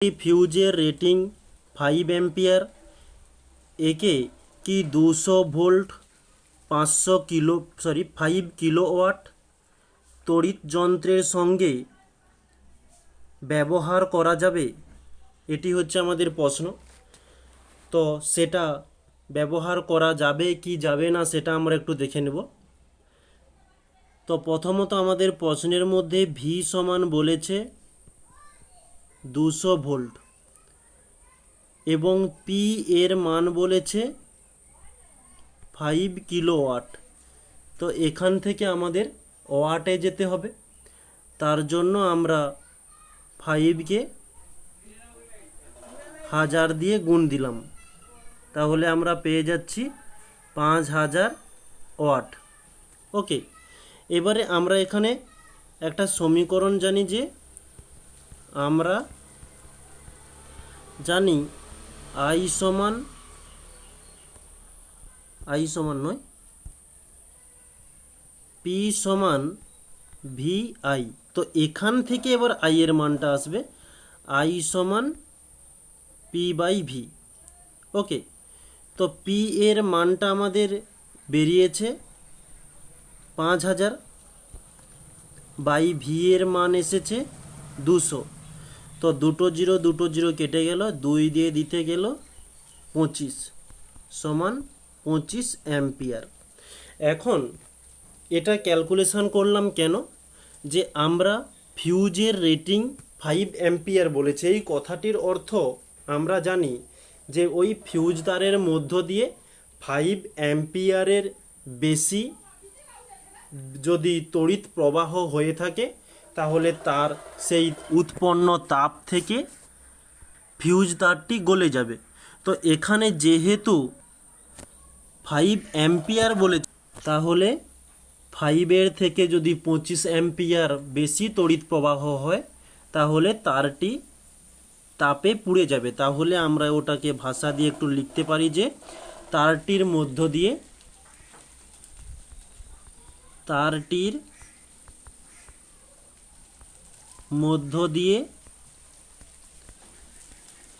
ফিউজের rating 5 ampere. একে কি 200 volt 5 kilowatt তড়িৎ যন্ত্রের সঙ্গে ব্যবহার করা যাবে? এটি হচ্ছে আমাদের প্রশ্ন। তো সেটা ব্যবহার করা যাবে কি যাবে না সেটা আমরা একটু দেখে নেব। তো প্রথমত আমাদের প্রশ্নের মধ্যে ভি সমান বলেছে 200 ভোল্ট এবং পি এর মান বলেছে 5 কিলোওয়াট। তো এখান থেকে আমাদের ওয়াটে যেতে হবে। তার জন্য আমরা 5কে 1000 দিয়ে গুণ দিলাম, তাহলে আমরা পেয়ে যাচ্ছি 5000 ওয়াট। ওকে, এবারে আমরা এখানে একটা সমীকরণ জানি, যে আমরা জানি আই সমান নয়, পি সমান ভি আই। তো এখান থেকে এবার আই এর মানটা আসবে, আই সমান পি বাই ভি। ওকে, তো পি এর মানটা আমাদের বেরিয়েছে 5000 বাই ভি এর মান এসেছে 200। তো দুটো জিরো কেটে গেল, 2 দিয়ে দিতে গেল 25 সমান 25 অ্যাম্পিয়ার। এখন এটা ক্যালকুলেশন করলাম কেন, যে আমরা ফিউজের রেটিং 5 অ্যাম্পিয়ার বলেছে। এই কথাটির অর্থ আমরা জানি যে ওই ফিউজ তারের মধ্য দিয়ে 5 অ্যাম্পিয়ারের বেশি যদি তড়িৎ প্রবাহ হয়ে থাকে, তাহলে তার সেই উৎপন্ন তাপ থেকে ফিউজ তারটি গলে যাবে। তো এখানে যেহেতু 5 অ্যাম্পিয়ার বলেছে, তাহলে 5-এর থেকে যদি 25 অ্যাম্পিয়ার বেশি তড়িৎ প্রবাহ হয়, তাহলে তারটি তাপে পুড়ে যাবে। তাহলে আমরা ওটাকে ভাষা দিয়ে একটু লিখতে পারি যে তারটির মধ্য দিয়ে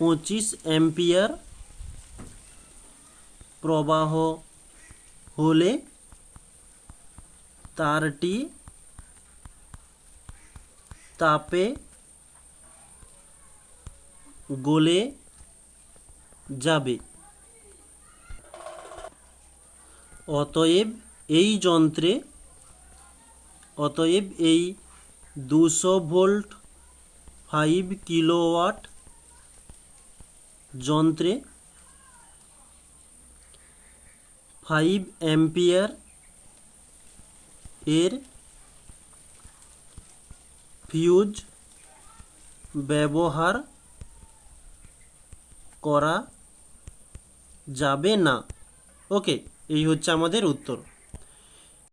25 অ্যাম্পিয়ার প্রবাহ হলে তারটি তাপে গলে যাবে। অতএব এই 200 ভোল্ট 5 কিলোওয়াট যন্ত্রে 5 অ্যাম্পিয়ার এর ফিউজ ব্যবহার করা যাবে না। ওকে, এই হচ্ছে আমাদের উত্তর।